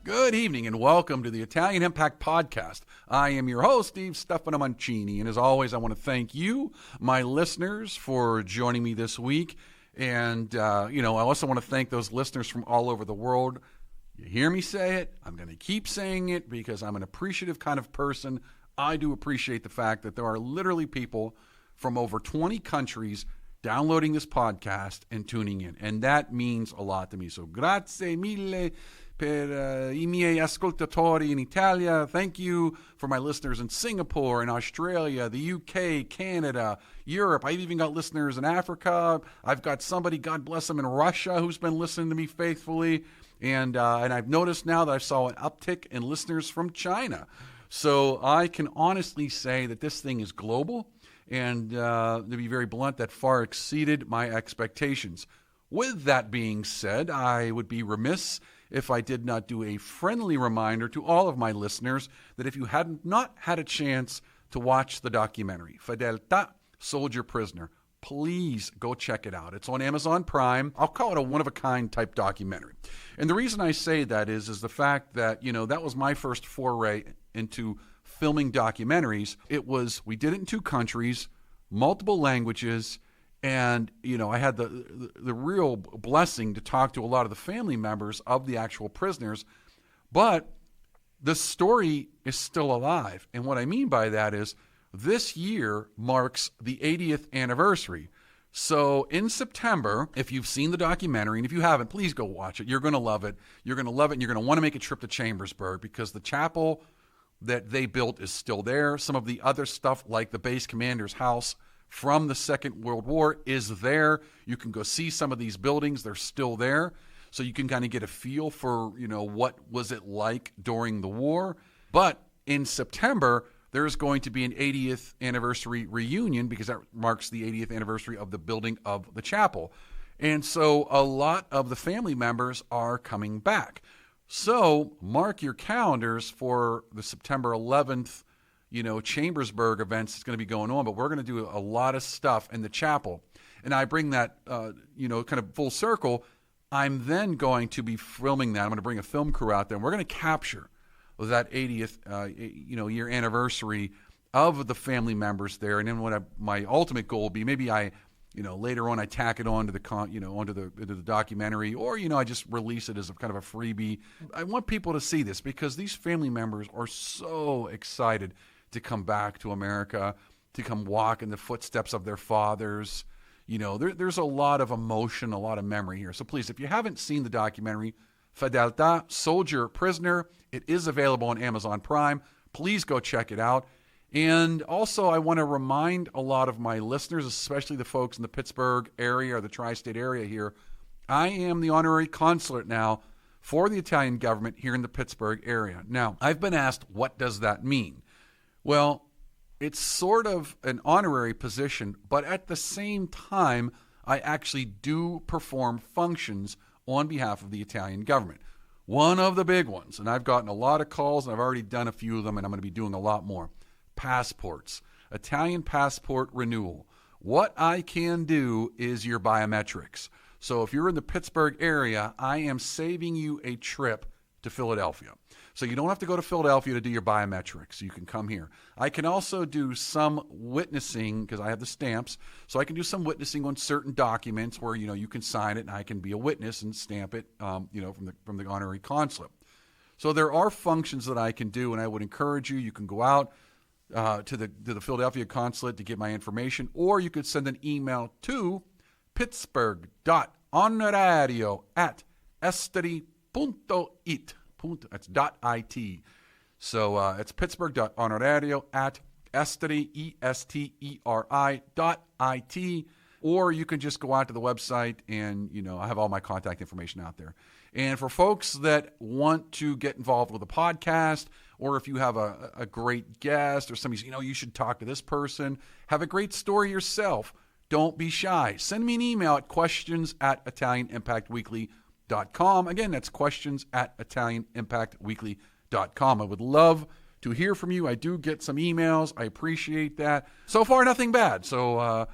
Good evening and welcome to the Italian Impact Podcast. I am your host, Steve Stefano Mancini, and as always, I want to thank you, my listeners, for joining me this week. And, I also want to thank those listeners from all over the world. You hear me say it, I'm going to keep saying it because I'm an appreciative kind of person. I do appreciate the fact that there are literally people from over 20 countries downloading this podcast and tuning in, and that means a lot to me. So grazie mille per I miei ascoltatori in Italia. Thank you for my listeners in Singapore, in Australia, the UK, Canada, Europe. I've even got listeners in Africa. I've got somebody, God bless them, in Russia who's been listening to me faithfully. And I've noticed now that I saw an uptick in listeners from China. So I can honestly say that this thing is global. And to be very blunt, that far exceeded my expectations. With that being said, I would be remiss if I did not do a friendly reminder to all of my listeners that if you had not had a chance to watch the documentary, Fedeltà, Soldier Prisoner, please go check it out. It's on Amazon Prime. I'll call it a one-of-a-kind type documentary. And the reason I say that is the fact that, that was my first foray into filming documentaries. We did it in 2 countries, multiple languages, and, I had the real blessing to talk to a lot of the family members of the actual prisoners, but the story is still alive. And what I mean by that is this year marks the 80th anniversary. So in September, if you've seen the documentary, and if you haven't, please go watch it. You're going to love it. You're going to love it, and you're going to want to make a trip to Chambersburg because the chapel that they built is still there. Some of the other stuff, like the base commander's house from the Second World War, is there. You can go see some of these buildings. They're still there. So you can kind of get a feel for, what was it like during the war. But in September, there's going to be an 80th anniversary reunion because that marks the 80th anniversary of the building of the chapel. And so a lot of the family members are coming back. So mark your calendars for the September 11th, Chambersburg events that's going to be going on, but we're going to do a lot of stuff in the chapel. And I bring that, kind of full circle. I'm then going to be filming that. I'm going to bring a film crew out there, and we're going to capture that 80th, year anniversary of the family members there. And then my ultimate goal will be, maybe later on I tack it on to onto the documentary, or, I just release it as a kind of a freebie. I want people to see this because these family members are so excited to come back to America, to come walk in the footsteps of their fathers. There's a lot of emotion, a lot of memory here. So please, if you haven't seen the documentary, Fedeltà, Soldier Prisoner, it is available on Amazon Prime. Please go check it out. And also, I want to remind a lot of my listeners, especially the folks in the Pittsburgh area or the tri-state area here, I am the honorary consulate now for the Italian government here in the Pittsburgh area. Now, I've been asked, what does that mean? Well, it's sort of an honorary position, but at the same time, I actually do perform functions on behalf of the Italian government. One of the big ones, and I've gotten a lot of calls, and I've already done a few of them, and I'm going to be doing a lot more. Passports, Italian passport renewal. What I can do is your biometrics. So if you're in the Pittsburgh area, I am saving you a trip to Philadelphia. So you don't have to go to Philadelphia to do your biometrics. You can come here. I can also do some witnessing because I have the stamps. So I can do some witnessing on certain documents where, you can sign it and I can be a witness and stamp it, from the honorary consulate. So there are functions that I can do, and I would encourage you. You can go out to the Philadelphia consulate to get my information, or you could send an email to pittsburgh.onorario@esteri.it. That's .it. So it's pittsburgh.onorario@esteri, ESTERI.it. Or you can just go out to the website and, I have all my contact information out there. And for folks that want to get involved with a podcast, or if you have a great guest or somebody, you should talk to this person, have a great story yourself, don't be shy. Send me an email at questions@ItalianImpactWeekly.com. Again, that's questions@ItalianImpactWeekly.com. I would love to hear from you. I do get some emails. I appreciate that. So far, nothing bad. So,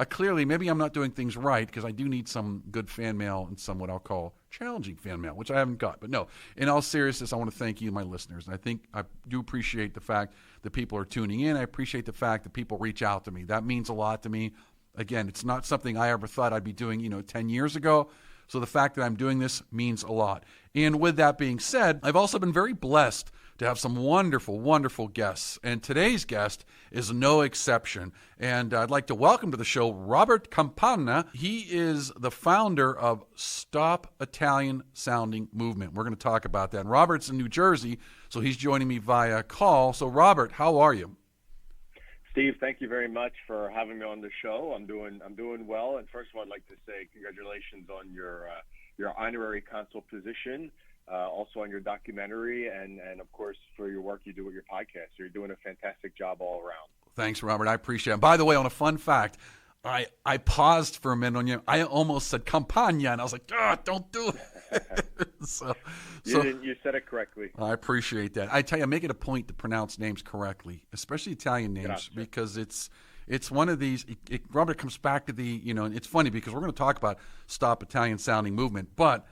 clearly maybe I'm not doing things right because I do need some good fan mail and some what I'll call challenging fan mail, which I haven't got. But no, in all seriousness, I want to thank you, my listeners. And I think I do appreciate the fact that people are tuning in. I appreciate the fact that people reach out to me. That means a lot to me. Again, it's not something I ever thought I'd be doing, 10 years ago. So the fact that I'm doing this means a lot. And with that being said, I've also been very blessed to have some wonderful, wonderful guests. And today's guest is no exception. And I'd like to welcome to the show Robert Campana. He is the founder of Stop Italian Sounding Movement. We're going to talk about that. And Robert's in New Jersey, so he's joining me via call. So Robert, how are you? Steve, thank you very much for having me on the show. I'm doing well. And first of all, I'd like to say congratulations on your honorary consul position, also on your documentary, and of course for your work you do with your podcast. You're doing a fantastic job all around. Thanks, Robert. I appreciate it. By the way, on a fun fact, I paused for a minute on you. I almost said Campana, and I was like, don't do it. You said it correctly. I appreciate that. I tell you, I make it a point to pronounce names correctly, especially Italian names, because it's one of these. Robert comes back to the, it's funny because we're going to talk about Stop Italian Sounding Movement, but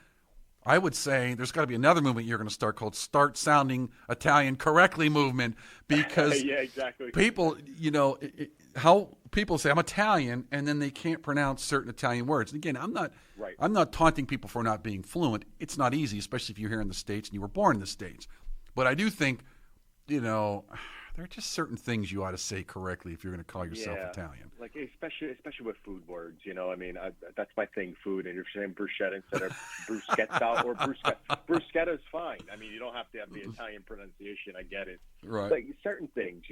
I would say there's got to be another movement you're going to start called Start Sounding Italian Correctly Movement, because yeah, exactly. People, how people say I'm Italian and then they can't pronounce certain Italian words. And again, I'm not taunting people for not being fluent. It's not easy, especially if you're here in the States and you were born in the States. But I do think, there are just certain things you ought to say correctly if you're going to call yourself Italian. Like especially with food words, that's my thing, food. And if you're saying bruschetta instead of bruschetta or bruschetta is fine. You don't have to have the Italian pronunciation. I get it. Right. Like certain things,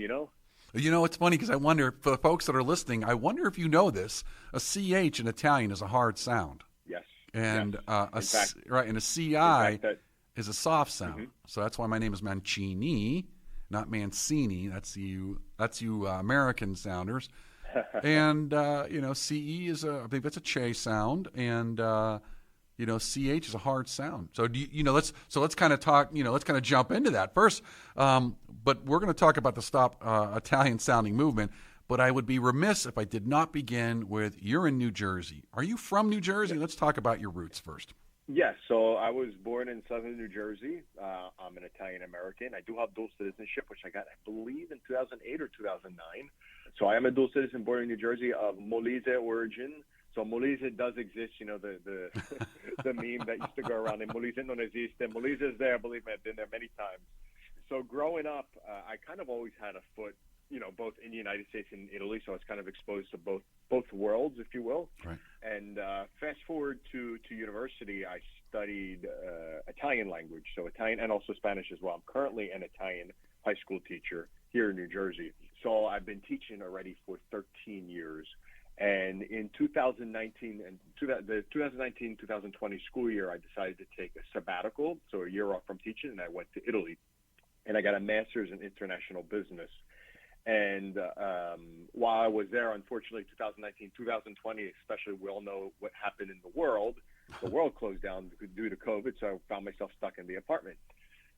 It's funny because I wonder, for the folks that are listening, I wonder if you know this, a CH in Italian is a hard sound. Yes. And yes. And a CI is a soft sound. Mm-hmm. So that's why my name is Mancini, not Mancini. That's you American sounders. And CE is I think that's a che sound, and CH is a hard sound. So let's kind of talk. Let's kind of jump into that first. But we're going to talk about the Stop Italian Sounding Movement. But I would be remiss if I did not begin with, you're in New Jersey. Are you from New Jersey? Yes. Let's talk about your roots first. Yes, so I was born in southern New Jersey. I'm an Italian American. I do have dual citizenship, which I got, I believe, in 2008 or 2009. So I am a dual citizen born in New Jersey of Molise origin. So Molise does exist, the the meme that used to go around, Molise non esiste. Molise is there, believe me, I've been there many times. So growing up, I kind of always had a foot, both in the United States and Italy, so I was kind of exposed to both worlds, if you will. Right. And fast forward to university, I studied Italian language, so Italian and also Spanish as well. I'm currently an Italian high school teacher here in New Jersey. So I've been teaching already for 13 years. And in 2019 and the 2019-2020 school year, I decided to take a sabbatical, so a year off from teaching, and I went to Italy. And I got a master's in international business. And while I was there, unfortunately, 2019, 2020, especially, we all know what happened in the world. The world closed down due to COVID, so I found myself stuck in the apartment.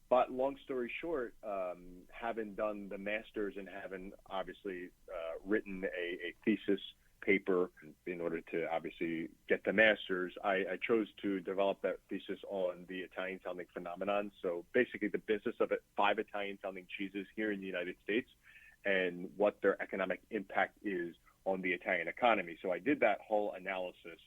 But long story short, having done the master's and having obviously written a thesis paper in order to obviously get the master's, I chose to develop that thesis on the Italian sounding phenomenon. So basically the business of 5 Italian sounding cheeses here in the United States and what their economic impact is on the Italian economy. So I did that whole analysis.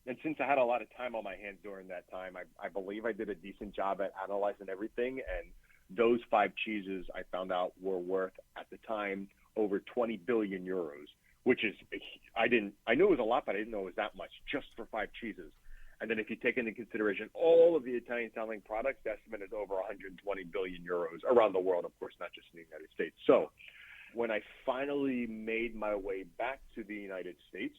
And since I had a lot of time on my hands during that time, I believe I did a decent job at analyzing everything. And those 5 cheeses I found out were worth, at the time, over 20 billion euros, which is, I knew it was a lot, but I didn't know it was that much just for 5 cheeses. And then if you take into consideration all of the Italian sounding products, the estimate is over 120 billion euros around the world, of course, not just in the United States. So when I finally made my way back to the United States,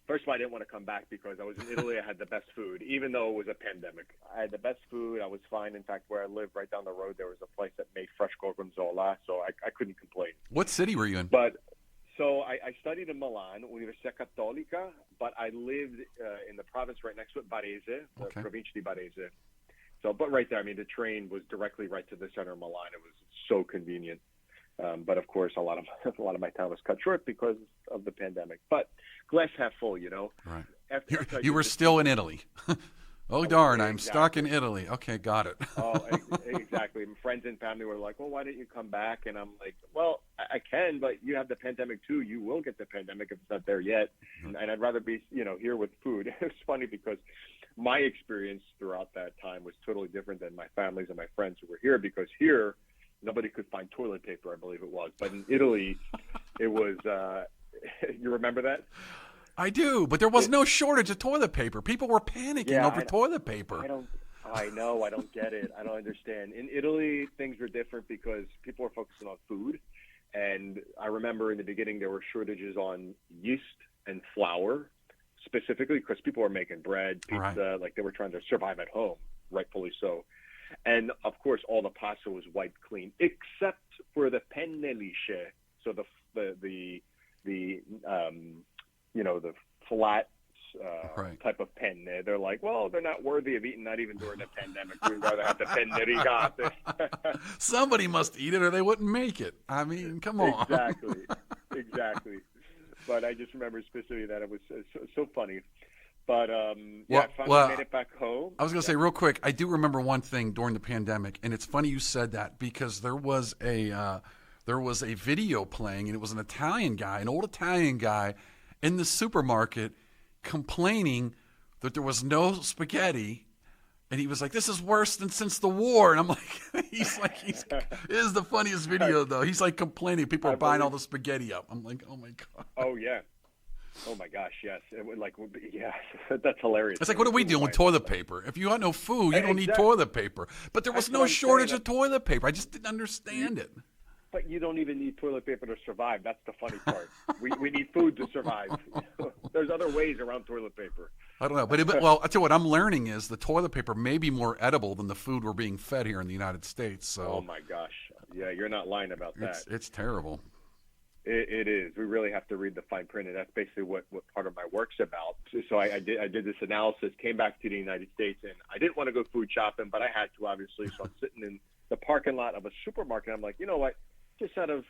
first of all, I didn't want to come back because I was in Italy. I had the best food, even though it was a pandemic. I had the best food. I was fine. In fact, where I lived right down the road, there was a place that made fresh gorgonzola, so I couldn't complain. What city were you in? So I studied in Milan, Università Cattolica, but I lived in the province right next to it, Varese, the Provincia di Varese. So, but right there, I mean, the train was directly right to the center of Milan. It was so convenient. But of course, a lot of my time was cut short because of the pandemic. But glass half full, you know. Right. After You were still in Italy. Oh, darn, I'm stuck in Italy. Okay, got it. Exactly. Friends and family were like, well, why didn't you come back? And I'm like, well, I can, but you have the pandemic too. You will get the pandemic if it's not there yet. And I'd rather be, here with food. It's funny because my experience throughout that time was totally different than my families and my friends who were here, because here, nobody could find toilet paper, I believe it was. But in Italy, it was, you remember that? I do, but there was no shortage of toilet paper. People were panicking over toilet paper. I know. I don't get it. I don't understand. In Italy, things were different because people were focusing on food. And I remember in the beginning, there were shortages on yeast and flour, specifically because people were making bread, pizza, like they were trying to survive at home, rightfully so. And of course, all the pasta was wiped clean, except for the penne lisce. So the flat type of penne. They're like, well, they're not worthy of eating, not even during the pandemic. We'd rather have the penne rigate. Somebody must eat it or they wouldn't make it. I mean, come on. Exactly. But I just remember specifically that it was so funny. But I finally made it back home. I was going to say real quick, I do remember one thing during the pandemic, and it's funny you said that because there was a video playing, and it was an Italian guy, an old Italian guy, in the supermarket complaining that there was no spaghetti, and he was like, "This is worse than since the war." And I'm like, it is the funniest video though. He's like complaining people are buying all the spaghetti up. I'm like, oh my god. Oh yeah. Oh my gosh, yes. That's hilarious. It's like, what are we doing with toilet paper? If you got no food, you don't need toilet paper. But there was no shortage of toilet paper. I just didn't understand it. But you don't even need toilet paper to survive. That's the funny part. We need food to survive. There's other ways around toilet paper. I don't know. But I'll tell you what I'm learning is the toilet paper may be more edible than the food we're being fed here in the United States. So. Oh, my gosh. Yeah, you're not lying about that. It's terrible. It is. We really have to read the fine print, and that's basically what part of my work's about. So I did this analysis, came back to the United States, and I didn't want to go food shopping, but I had to, obviously. So I'm sitting in the parking lot of a supermarket. I'm like, you know what? Just out of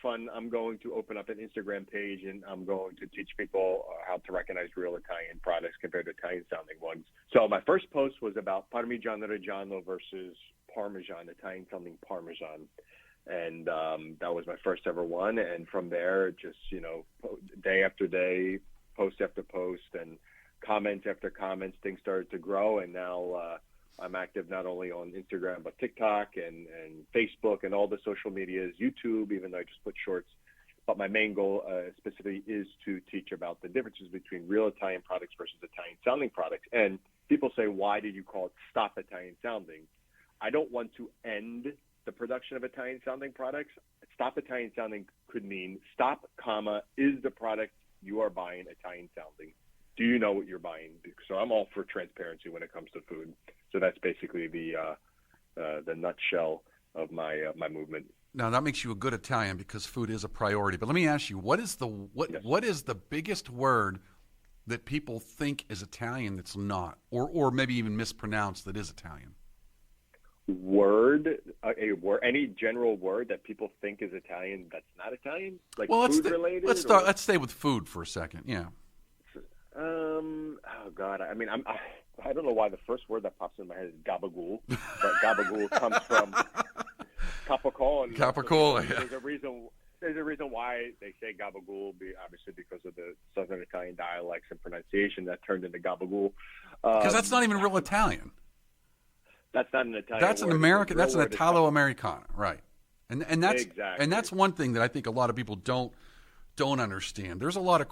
fun, I'm going to open up an Instagram page, and I'm going to teach people how to recognize real Italian products compared to Italian-sounding ones. So my first post was about Parmigiano Reggiano versus Parmesan, Italian-sounding Parmesan. And that was my first ever one. And from there, just, day after day, post after post, and comments after comments, things started to grow. And now I'm active not only on Instagram, but TikTok and Facebook and all the social medias, YouTube, even though I just put shorts. But my main goal specifically is to teach about the differences between real Italian products versus Italian-sounding products. And people say, why did you call it Stop Italian-Sounding? I don't want to end the production of Italian-sounding products. Stop Italian-sounding could mean stop, is the product you are buying Italian-sounding? Do you know what you're buying? So I'm all for transparency when it comes to food. So that's basically the nutshell of my movement. Now that makes you a good Italian because food is a priority. But let me ask you, what is the biggest word that people think is Italian that's not, or maybe even mispronounced that is Italian? Any general word that people think is Italian that's not Italian, like food related. Let's stay with food for a second. Yeah. Oh God, I mean, I don't know why the first word that pops in my head is gabagool, but gabagool comes from capicola. Capicola. Yeah. There's a reason why they say gabagool, obviously because of the Southern Italian dialects and pronunciation that turned into gabagool. Because that's not even real Italian. That's not an Italian. That's an American. That's an Italo-Americana, right? And that's exactly. And that's one thing that I think a lot of people don't understand. There's a lot of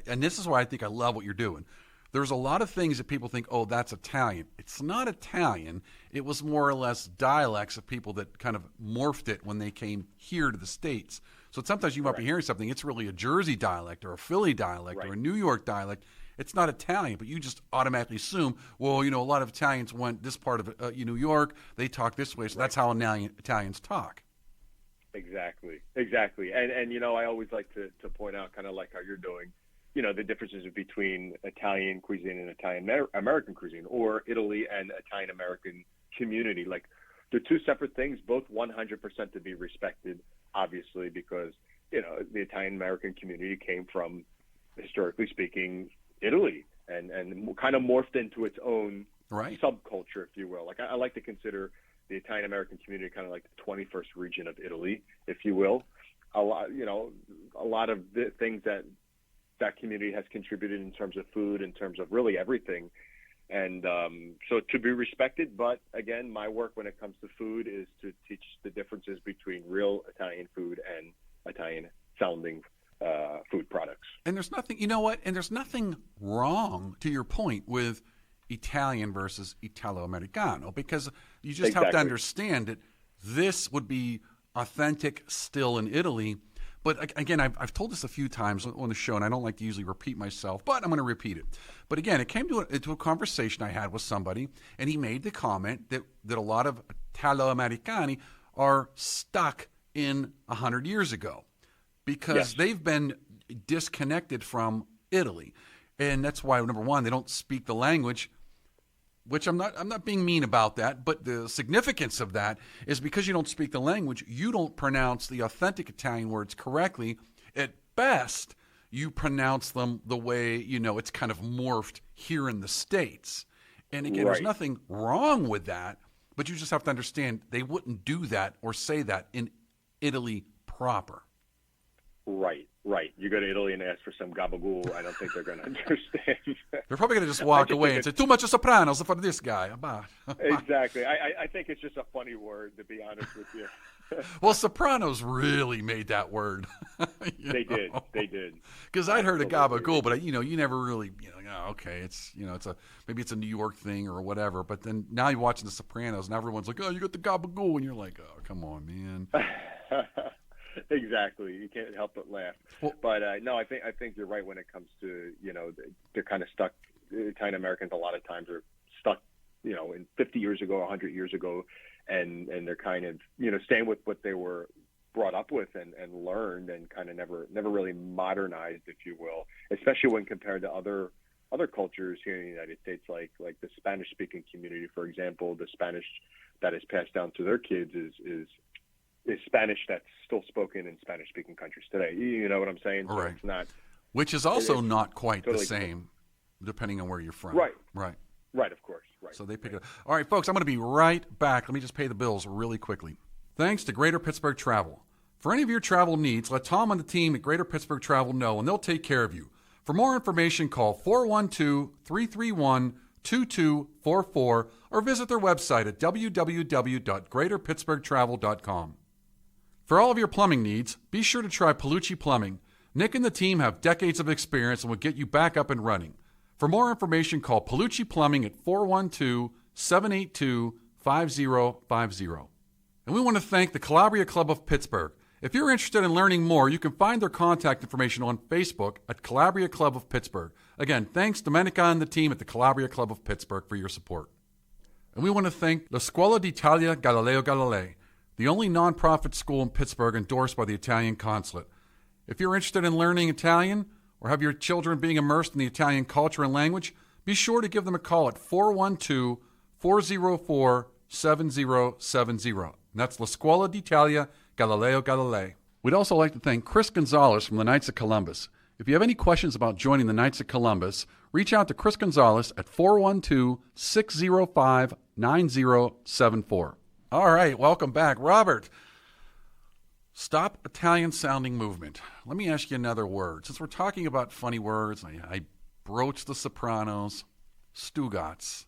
and this is why I think I love what you're doing. There's a lot of things that people think, oh, that's Italian. It's not Italian. It was more or less dialects of people that kind of morphed it when they came here to the States. So sometimes you might be hearing something. It's really a Jersey dialect or a Philly dialect or a New York dialect. It's not Italian, but you just automatically assume, well, a lot of Italians went this part of New York. They talk this way, so that's how Italians talk. Exactly. And I always like to point out, kind of like how you're doing, the differences between Italian cuisine and Italian American cuisine, or Italy and Italian American community. Like, they're two separate things, both 100% to be respected. obviously, because, the Italian American community came from, historically speaking, Italy, and kind of morphed into its own subculture, if you will. Like, I like to consider the Italian American community kind of like the 21st region of Italy, if you will. A lot of the things that community has contributed in terms of food, in terms of really everything. And so to be respected, but again, my work when it comes to food is to teach the differences between real Italian food and Italian-sounding food products. And there's nothing, you know what? And there's nothing wrong, to your point, with Italian versus Italo-Americano, because you just have to understand that this would be authentic still in Italy. But again, I've told this a few times on the show, and I don't like to usually repeat myself, but I'm going to repeat it. But again, it came to a conversation I had with somebody, and he made the comment that a lot of Italo-Americani are stuck in 100 years ago because they've been disconnected from Italy. And that's why, number one, they don't speak the language, which I'm not being mean about that, but the significance of that is because you don't speak the language, you don't pronounce the authentic Italian words correctly. At best, you pronounce them the way, it's kind of morphed here in the States. And again, there's nothing wrong with that, but you just have to understand they wouldn't do that or say that in Italy proper. Right. You go to Italy and ask for some gabagool, I don't think they're going to understand. They're probably going to just walk away and say, too much of Sopranos for this guy. Exactly. I think it's just a funny word, to be honest with you. Well, Sopranos really made that word. They did. Because I'd heard of gabagool, but you never really, okay, it's maybe it's a New York thing or whatever. But then now you're watching The Sopranos, and everyone's like, oh, you got the gabagool, and you're like, oh, come on, man. Exactly. You can't help but laugh. Well, but no, I think you're right when it comes to, they're kind of stuck. Italian Americans a lot of times are stuck, in 50 years ago, 100 years ago, and they're kind of, staying with what they were brought up with and learned, and kind of never really modernized, if you will, especially when compared to other cultures here in the United States, like the Spanish-speaking community, for example. The Spanish that is passed down to their kids is Spanish that's still spoken in Spanish-speaking countries today. You know what I'm saying? So right. It's not, which is also not quite totally the same, depending on where you're from. Right. Of course. Right. So they pick it up. All right, folks, I'm going to be right back. Let me just pay the bills really quickly. Thanks to Greater Pittsburgh Travel. For any of your travel needs, let Tom and the team at Greater Pittsburgh Travel know, and they'll take care of you. For more information, call 412-331-2244 or visit their website at www.greaterpittsburghtravel.com. For all of your plumbing needs, be sure to try Palucci Plumbing. Nick and the team have decades of experience and will get you back up and running. For more information, call Palucci Plumbing at 412-782-5050. And we want to thank the Calabria Club of Pittsburgh. If you're interested in learning more, you can find their contact information on Facebook at Calabria Club of Pittsburgh. Again, thanks Domenica and the team at the Calabria Club of Pittsburgh for your support. And we want to thank La Scuola d'Italia Galileo Galilei, the only nonprofit school in Pittsburgh endorsed by the Italian Consulate. If you're interested in learning Italian or have your children being immersed in the Italian culture and language, be sure to give them a call at 412-404-7070. And that's La Scuola d'Italia Galileo Galilei. We'd also like to thank Chris Gonzalez from the Knights of Columbus. If you have any questions about joining the Knights of Columbus, reach out to Chris Gonzalez at 412-605-9074. All right, welcome back. Robert, stop Italian-sounding movement. Let me ask you another word. Since we're talking about funny words, I broached The Sopranos, Stugotz.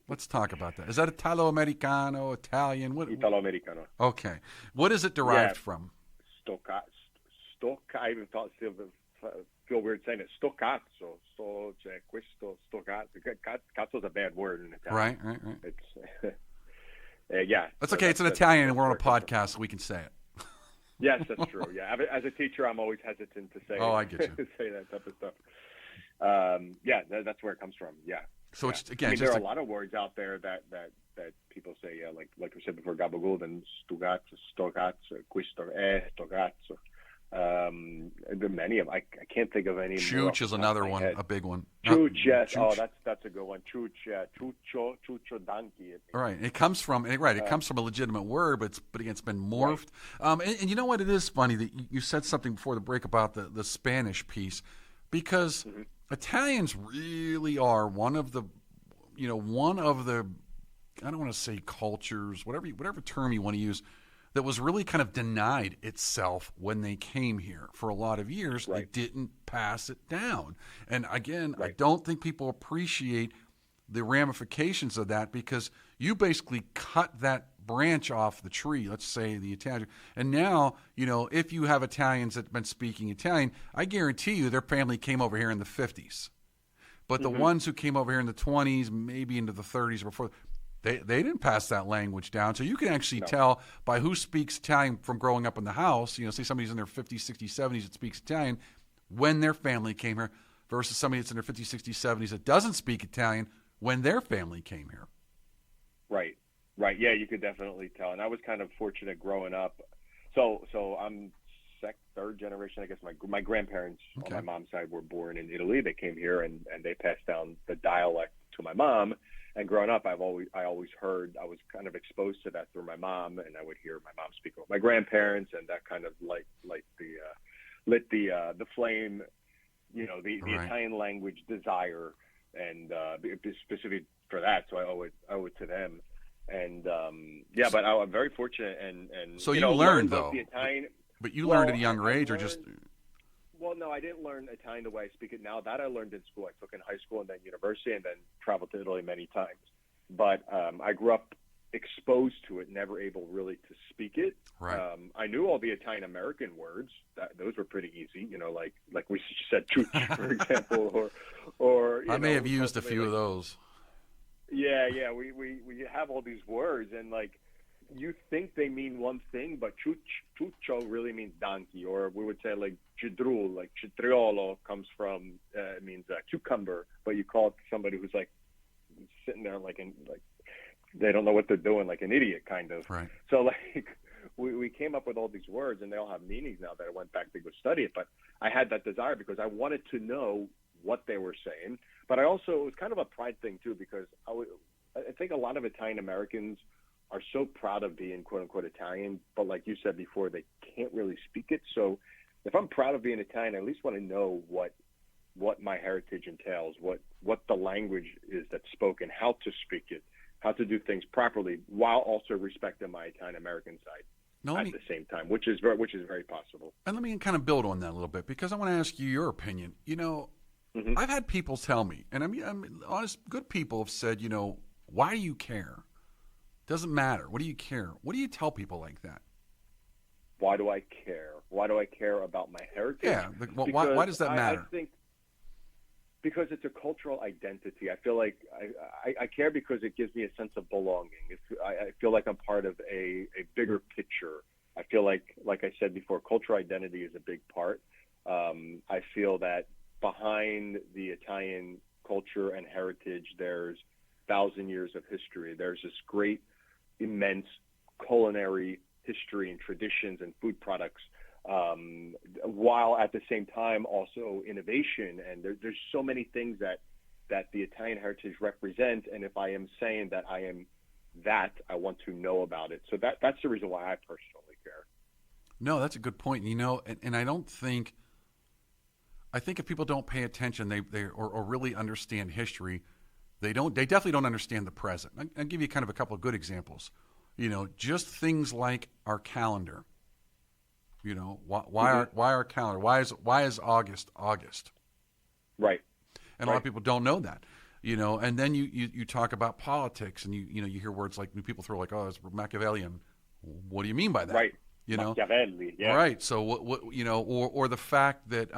Let's talk about that. Is that Italo-Americano, Italian? Italo-Americano. Okay. What is it derived from? I even feel weird saying it. Stoccazzo. Questo stoccazzo. Cazzo's a bad word in Italian. Right. It's, yeah. That's okay. It's an Italian, and we're on a podcast, so we can say it. Yes, that's true. Yeah. As a teacher, I'm always hesitant to say. Oh, I get you. say that type of stuff. That's where it comes from. Yeah. So it's again. there are a lot of words out there that people say. Yeah, like we said before, gabagool and stugazzo, stogazzo, questo stogazzo. There are many of them. I can't think of any more. Chooch is another one, a big one. Chooch, yes. Chooch. Oh, that's a good one. Chooch, yeah. Chucho donkey. Right. It comes from It comes from a legitimate word, but again, it's been morphed. Right. And you know what? It is funny that you said something before the break about the Spanish piece, because Italians really are one of the I don't want to say cultures, whatever term you want to use, that was really kind of denied itself when they came here. For a lot of years, They didn't pass it down. And again, I don't think people appreciate the ramifications of that, because you basically cut that branch off the tree, let's say the Italian. And now, if you have Italians that have been speaking Italian, I guarantee you their family came over here in the 50s. But the ones who came over here in the 20s, maybe into the 30s before, they didn't pass that language down. So you can actually tell by who speaks Italian from growing up in the house. Say somebody's in their 50s, 60s, 70s that speaks Italian when their family came here, versus somebody that's in their 50s, 60s, 70s that doesn't speak Italian when their family came here. Right. Yeah, you could definitely tell. And I was kind of fortunate growing up. So I'm third generation, I guess. My grandparents on my mom's side were born in Italy. They came here and they passed down the dialect to my mom. And growing up, I always heard, I was kind of exposed to that through my mom, and I would hear my mom speak with my grandparents, and that kind of lit the flame, the Italian language desire, and specific for that. So I owe it to them. And but I'm very fortunate. And so you learned though, the Italian, but you learned at a younger age, or just. Well, no, I didn't learn Italian the way I speak it now. That I learned in school. I took in high school and then university, and then traveled to Italy many times. But I grew up exposed to it, never able really to speak it. Right. I knew all the Italian American words. Those were pretty easy. Like we said, chooch, for example, or I may have used a few of those. Yeah. We have all these words, and you think they mean one thing, but chucho really means donkey, or we would say like cidrul, like citriolo comes from means cucumber, but you call it somebody who's like sitting there like they don't know what they're doing, like an idiot kind of. Right. So we came up with all these words, and they all have meanings now that I went back to go study it. But I had that desire because I wanted to know what they were saying. But it was kind of a pride thing too, because I think a lot of Italian Americans are so proud of being quote unquote Italian, but like you said before, they can't really speak it. So if I'm proud of being Italian, I at least want to know what my heritage entails, what the language is that's spoken, how to speak it, how to do things properly, while also respecting my Italian American side the same time, which is very possible. And let me kind of build on that a little bit, because I want to ask you your opinion. I've had people tell me, and I mean, honest, good people have said, why do you care? Doesn't matter. What do you care? What do you tell people like that? Why do I care? Why do I care about my heritage? Yeah. Why does that matter? I think because it's a cultural identity. I feel like I care because it gives me a sense of belonging. I feel like I'm part of a bigger picture. I feel like I said before, cultural identity is a big part. I feel that behind the Italian culture and heritage, there's 1,000 years of history. There's this great, immense culinary history and traditions and food products, while at the same time also innovation. And there's so many things that the Italian heritage represents. And if I am saying that I am that, I want to know about it. So that's the reason why I personally care. No, that's a good point. And I don't think, I think if people don't pay attention, or really understand history, they definitely don't understand the present. I'll give you kind of a couple of good examples. Just things like our calendar. Why our calendar? Why is August? Right. And a lot of people don't know that. And then you talk about politics, and you hear words like, people throw like, oh, it's Machiavellian. What do you mean by that? Right. Machiavelli. Yeah. Right. So what or the fact that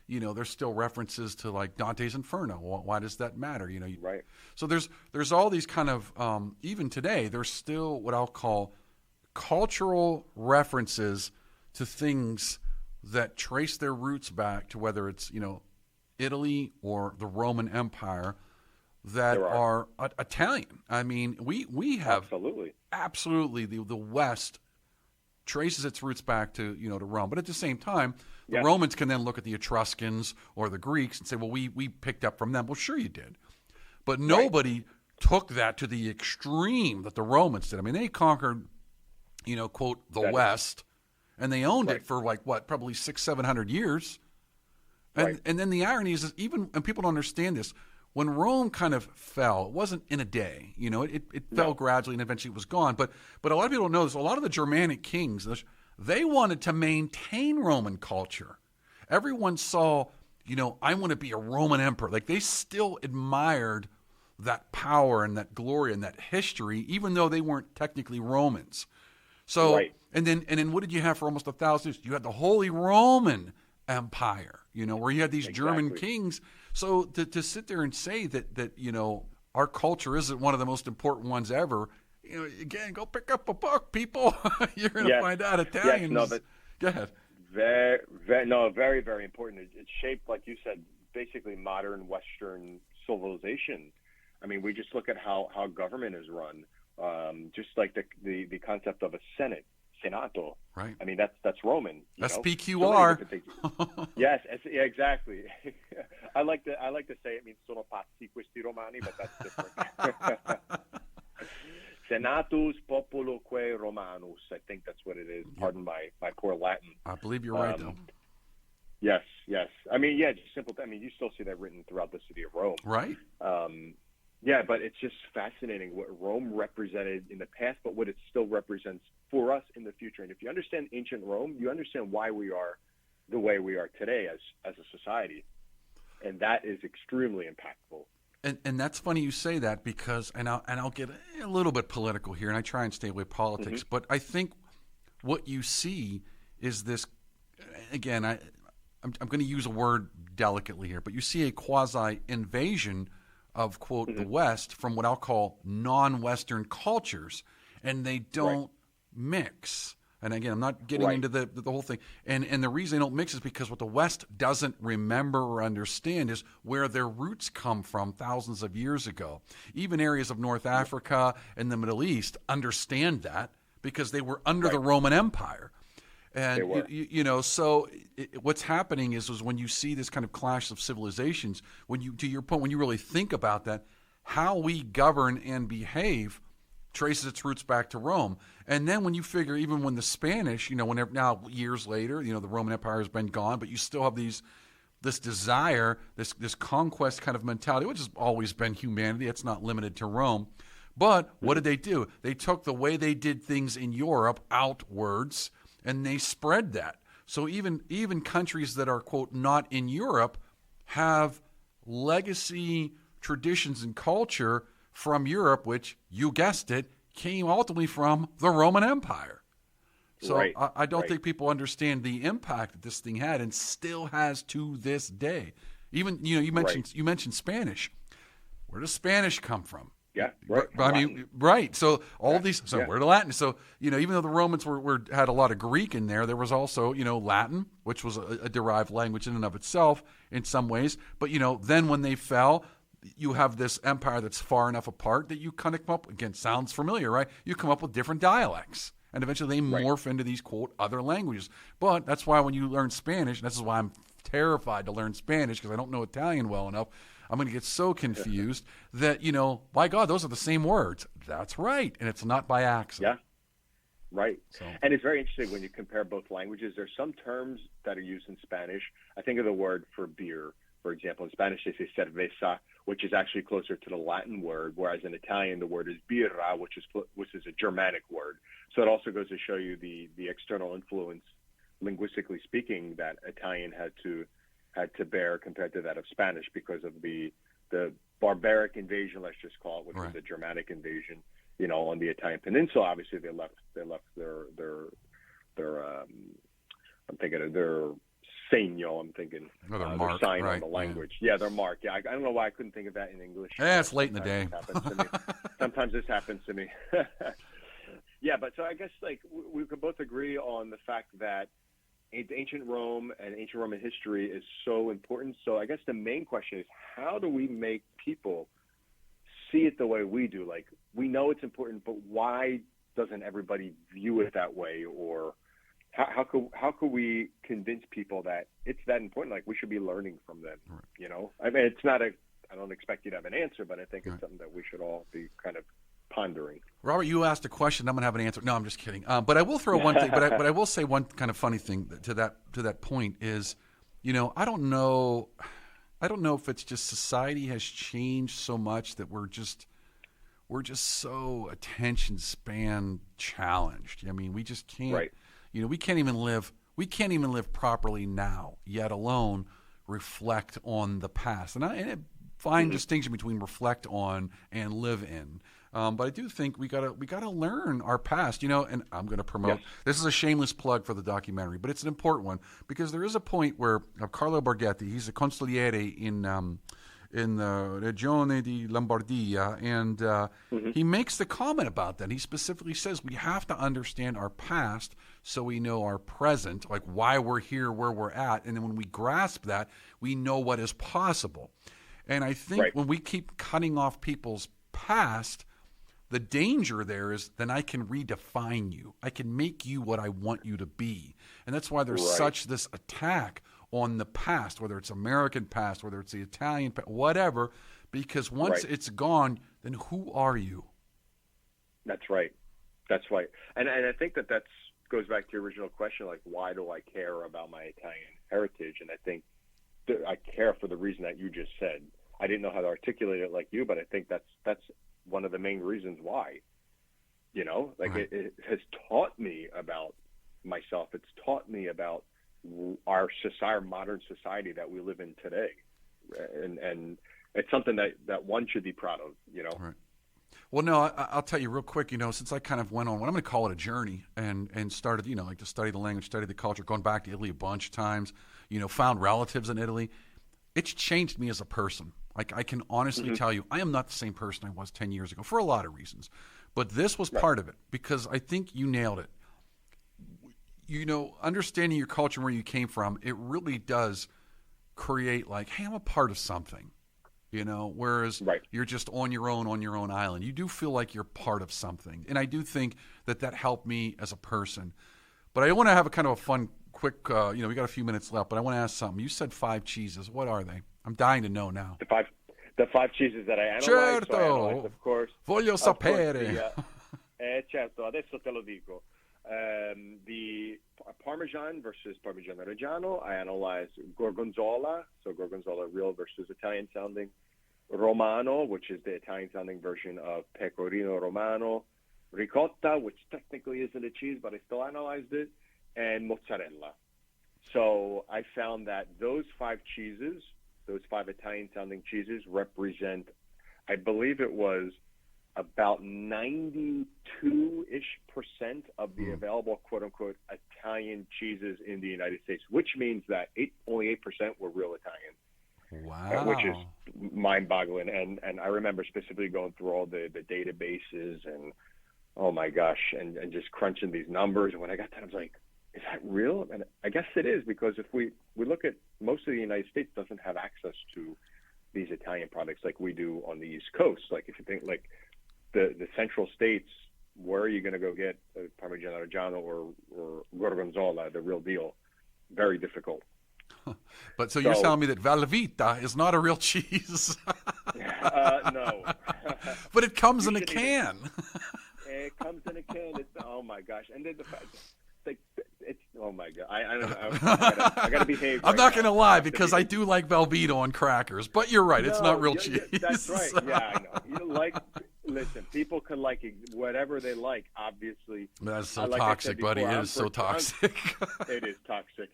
there's still references to like Dante's Inferno. Why does that matter? Right. So there's all these kind of even today there's still what I'll call cultural references to things that trace their roots back to whether it's Italy or the Roman Empire that are Italian. I mean, we have absolutely the West traces its roots back to, to Rome. But at the same time, the Yes. Romans can then look at the Etruscans or the Greeks and say, well, we picked up from them. Well, sure you did. But nobody took that to the extreme that the Romans did. I mean, they conquered, quote, the West, and they owned it for probably 600-700 years. And then the irony is and people don't understand this, when Rome kind of fell, it wasn't in a day. It fell gradually and eventually it was gone. But a lot of people don't know this. A lot of the Germanic kings, they wanted to maintain Roman culture. Everyone saw, I want to be a Roman emperor. Like, they still admired that power and that glory and that history, even though they weren't technically Romans. So, and then what did you have for almost 1,000 years? You had the Holy Roman Empire, where you had these German kings. So to sit there and say that our culture isn't one of the most important ones ever, again, go pick up a book, people. You're going to find out Italians. Yes, no, go ahead. Very, very, very important. It's shaped, like you said, basically modern Western civilization. I mean, we just look at how government is run. Just like the concept of a Senate, Senato. Right. I mean, that's Roman. That's PQR. Yes, exactly. I like to say it means sono pazzi questi romani, but that's different. Senatus populoque Romanus. I think that's what it is. Pardon my poor Latin. I believe you're right, though. Yes. I mean, just simple. I mean, you still see that written throughout the city of Rome. Right. Yeah, but it's just fascinating what Rome represented in the past, but what it still represents for us in the future. And if you understand ancient Rome, you understand why we are the way we are today as a society. And that is extremely impactful. And that's funny you say that, because, and I'll get a little bit political here, and I try and stay away from politics, but I think what you see is this, again, I'm going to use a word delicately here, but you see a quasi-invasion of, quote, the West from what I'll call non-Western cultures, and they don't mix. And again, I'm not getting into the whole thing. And the reason they don't mix is because what the West doesn't remember or understand is where their roots come from thousands of years ago. Even areas of North Africa and the Middle East understand that because they were under the Roman Empire. And, so what's happening is when you see this kind of clash of civilizations, to your point, when you really think about that, how we govern and behave traces its roots back to Rome. And then when you figure, even when the Spanish, whenever now years later, the Roman Empire has been gone, but you still have this desire, this conquest kind of mentality, which has always been humanity. It's not limited to Rome. But what did they do? They took the way they did things in Europe outwards, and they spread that. So even countries that are, quote, not in Europe have legacy traditions and culture from Europe, which, you guessed it, came ultimately from the Roman Empire. So I don't think people understand the impact that this thing had and still has to this day. Even, you mentioned Spanish. Where does Spanish come from? Yeah, I mean, So all these, where to Latin? So, even though the Romans had a lot of Greek in there, there was also, Latin, which was a derived language in and of itself in some ways. But, then when they fell, you have this empire that's far enough apart that you kind of come up, again, sounds familiar, right? You come up with different dialects. And eventually they morph into these, quote, other languages. But that's why when you learn Spanish, and this is why I'm terrified to learn Spanish because I don't know Italian well enough, I'm going to get so confused that, by God, those are the same words. That's right. And it's not by accident. Yeah, right. So. And it's very interesting when you compare both languages. There's some terms that are used in Spanish. I think of the word for beer, for example. In Spanish, they say cerveza, which is actually closer to the Latin word, whereas in Italian, the word is birra, which is a Germanic word. So it also goes to show you the external influence, linguistically speaking, that Italian had to bear compared to that of Spanish because of the barbaric invasion, let's just call it, which was a Germanic invasion, on the Italian peninsula. Obviously, they left their I'm thinking of their segno. I'm thinking their sign on the language. Yeah, their mark. Yeah, I don't know why I couldn't think of that in English. Yeah, it's late in the day. Sometimes this happens to me. Yeah, but so I guess we could both agree on the fact that ancient Rome and ancient Roman history is so important. So I guess the main question is, how do we make people see it the way we do? Like, we know it's important, but why doesn't everybody view it that way? Or how could we convince people that it's that important? Like, we should be learning from them, Right. you know? I mean, I don't expect you to have an answer, but I think it's something that we should all be kind of pondering. Robert, you asked a question. I'm going to have an answer. No, I'm just kidding. But I will throw one thing. But I will say one kind of funny thing to that point is, you know, I don't know if it's just society has changed so much that we're just so attention span challenged. I mean, we just can't. Right. You know, we can't even live properly now, yet alone reflect on the past. And I find distinction between reflect on and live in. But I do think we gotta learn our past, you know. And I'm going to promote. Yes. This is a shameless plug for the documentary, but it's an important one because there is a point where Carlo Borghetti, he's a consigliere in the Regione di Lombardia, and he makes the comment about that. He specifically says we have to understand our past so we know our present, like why we're here, where we're at, and then when we grasp that, we know what is possible. And I think when we keep cutting off people's past, the danger there is then I can redefine you. I can make you what I want you to be. And that's why there's such this attack on the past, whether it's American past, whether it's the Italian past, whatever, because once it's gone, then who are you? That's right. That's right. And I think that goes back to your original question, like, why do I care about my Italian heritage? And I think I care for the reason that you just said. I didn't know how to articulate it like you, but I think that's one of the main reasons why. You know, like it has taught me about myself. It's taught me about our modern society that we live in today, and it's something that one should be proud of. You know. Right. Well, no, I'll tell you real quick. You know, since I kind of went on what I'm going to call it a journey, and started, you know, like to study the language, study the culture, going back to Italy a bunch of times. You know, found relatives in Italy. It's changed me as a person. Like, I can honestly tell you, I am not the same person I was 10 years ago for a lot of reasons. But this was part of it because I think you nailed it. You know, understanding your culture and where you came from, it really does create like, hey, I'm a part of something, you know, whereas you're just on your own island. You do feel like you're part of something. And I do think that helped me as a person. But I want to have a kind of a fun, quick, you know, we got a few minutes left, but I want to ask something. You said 5 cheeses. What are they? I'm dying to know now. The five cheeses that I analyzed. Certo. So I analyzed, of course. Voglio sapere. Certo, adesso te lo dico. The Parmesan versus Parmigiano Reggiano. I analyzed Gorgonzola, so Gorgonzola real versus Italian sounding. Romano, which is the Italian sounding version of Pecorino Romano. Ricotta, which technically isn't a cheese, but I still analyzed it. And mozzarella. So I found that those 5 cheeses, those 5 Italian-sounding cheeses, represent, I believe it was about 92-ish% of the available quote-unquote Italian cheeses in the United States, which means that only 8% were real Italian. Wow. Which is mind-boggling. And I remember specifically going through all the databases and, oh my gosh, and just crunching these numbers. And when I got that, I was like, is that real? And I guess it is, because if we look at, most of the United States doesn't have access to these Italian products like we do on the East Coast. Like, if you think like the central states, where are you going to go get Parmigiano Reggiano or Gorgonzola, the real deal? Very difficult. But so you're telling me that Velveeta is not a real cheese? No. But it comes in a can. It comes in a can. Oh my gosh! And then the fact, it's oh my god! I gotta behave. I'm not gonna lie, because I do like Velveeta on crackers. But you're right; it's not real cheese. That's right. Yeah, I know. You like. Listen, people can like whatever they like. Obviously, that's so toxic, buddy. It is so toxic. It is toxic.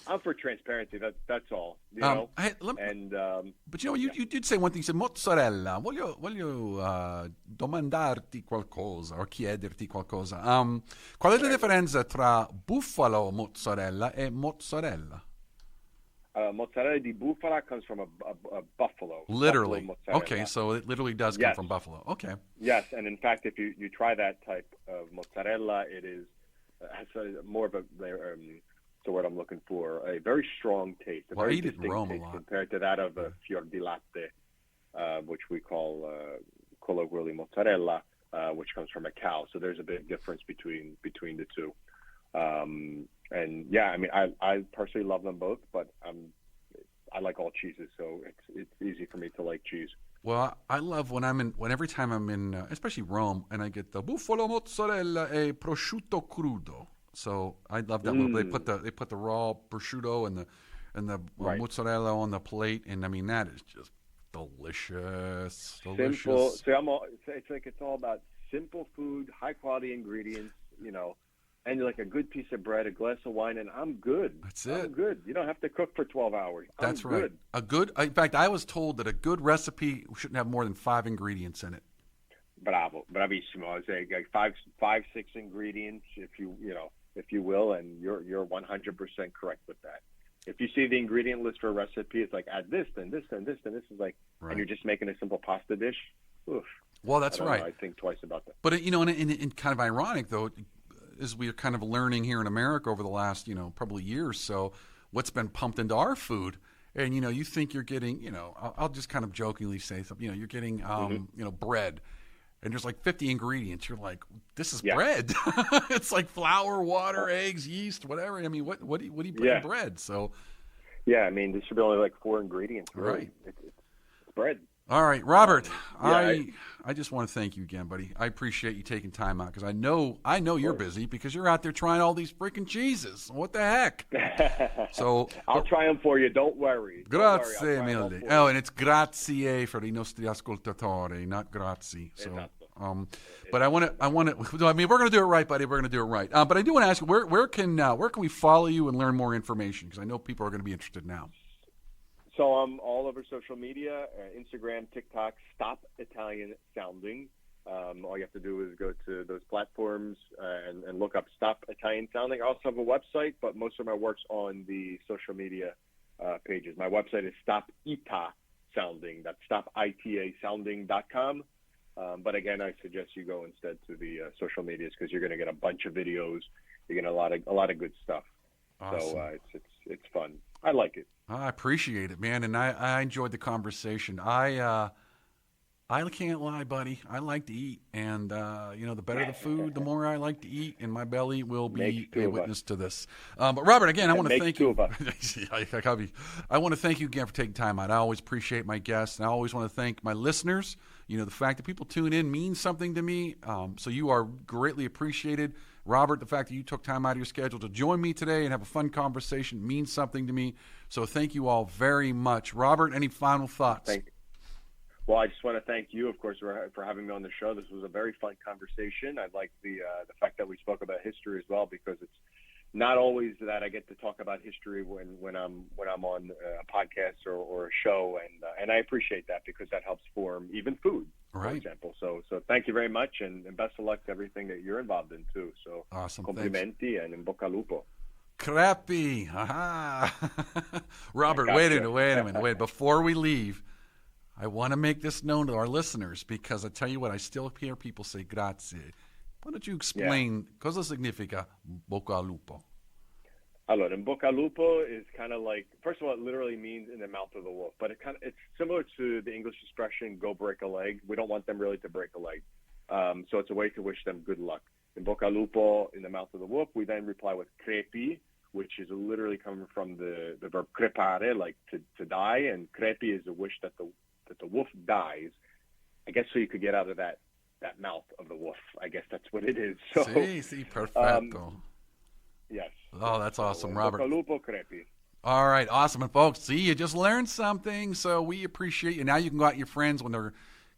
I'm for transparency. That's all. You know. But you know, you did say one thing. You said mozzarella. Voglio domandarti qualcosa o chiederti qualcosa. Qual è la differenza tra buffalo mozzarella e mozzarella? Mozzarella di bufala comes from a buffalo. Literally. Buffalo Okay, so it literally does come from buffalo. Okay. Yes, and in fact, if you try that type of mozzarella, it has more of the word I'm looking for, a very strong taste, a very distinct taste compared to that of a fior di latte, which we call colloquially mozzarella. which comes from a cow. So there's a big difference between the two. And yeah, I mean, I personally love them both, but I like all cheeses, so it's easy for me to like cheese. Well, I love every time I'm in, especially Rome, and I get the buffalo mozzarella e prosciutto crudo. So I love that. They put the raw prosciutto and the mozzarella on the plate, and I mean that is just delicious. Simple. So it's all about simple food, high quality ingredients, and like a good piece of bread, a glass of wine, and I'm good. That's it. I'm good. You don't have to cook for 12 hours. That's right. In fact, I was told that a good recipe shouldn't have more than 5 ingredients in it. Bravo, bravissimo. I say like 6 ingredients, if you will, and you're 100% correct with that. If you see the ingredient list for a recipe, it's like add this, then this, then this, then this is like, right. And you're just making a simple pasta dish. Oof. Well, that's right. I think twice about that. But and kind of ironic though, as we're kind of learning here in America over the last probably year or so, what's been pumped into our food, and you think you're getting I'll just kind of jokingly say something, you're getting bread. And there's like 50 ingredients. You're like, this is bread. It's like flour, water, eggs, yeast, whatever. I mean, what do you put in bread? So, yeah, I mean, there should be only like 4 ingredients. Really. Right. It's bread. All right, Robert. I just want to thank you again, buddy. I appreciate you taking time out because I know you're busy because you're out there trying all these freaking cheeses. What the heck? So I'll try them for you. Don't worry. Grazie mille. Oh, and it's grazie for the nostri ascoltatori, not grazie. So, but I want to. I mean, we're going to do it right, buddy. We're going to do it right. But I do want to ask you, where can we follow you and learn more information? Because I know people are going to be interested now. So I'm all over social media, Instagram, TikTok, Stop Italian Sounding. All you have to do is go to those platforms and look up Stop Italian Sounding. I also have a website, but most of my work's on the social media pages. My website is Stop Ita Sounding. That's stopitasounding.com. But again, I suggest you go instead to the social medias because you're going to get a bunch of videos. You're going to get a lot of good stuff. Awesome. So it's fun. I like it. I appreciate it, man, and I enjoyed the conversation. I can't lie, buddy. I like to eat, and the better the food, the more I like to eat, and my belly will be a witness to this. But Robert, again, I want to thank you. I want to thank you again for taking time out. I always appreciate my guests, and I always want to thank my listeners. The fact that people tune in means something to me, so you are greatly appreciated. Robert, the fact that you took time out of your schedule to join me today and have a fun conversation means something to me. So thank you all very much. Robert, any final thoughts? Well, I just want to thank you, of course, for having me on the show. This was a very fun conversation. I like the fact that we spoke about history as well, because it's not always that I get to talk about history when I'm on a podcast or a show, and I appreciate that because that helps form even food, for example. So thank you very much, and best of luck to everything that you're involved in too. So awesome, complimenti and in bocca al lupo. Crappy, Robert, wait a minute. Before we leave, I want to make this known to our listeners because I tell you what, I still hear people say grazie. Why don't you explain cosa significa bocca al lupo? Allora, in bocca al lupo is kind of like, first of all, it literally means in the mouth of the wolf, but it's similar to the English expression go break a leg. We don't want them really to break a leg. So it's a way to wish them good luck. In bocca al lupo, in the mouth of the wolf, we then reply with crepi, which is literally coming from the verb crepare, like to die, and crepi is a wish that the wolf dies, I guess, so you could get out of that mouth of the wolf. I guess that's what it is. So, sí, perfecto. Yes. Oh, that's awesome, Robert. Bocca al lupo, crepi. All right, awesome. And folks, see, you just learned something, so we appreciate you. Now you can go out to your friends when they're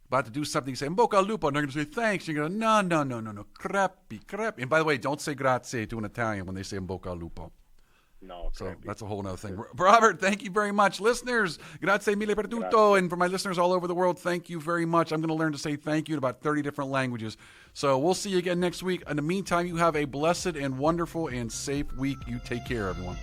about to do something, say, bocca al lupo, and they're going to say, thanks. You're going to go, no, crepi. And by the way, don't say grazie to an Italian when they say bocca al lupo. No, so that's a whole other thing. Robert, thank you very much. Listeners, grazie mille per tutto. And for my listeners all over the world, thank you very much. I'm going to learn to say thank you in about 30 different languages. So we'll see you again next week. In the meantime, you have a blessed and wonderful and safe week. You take care, everyone.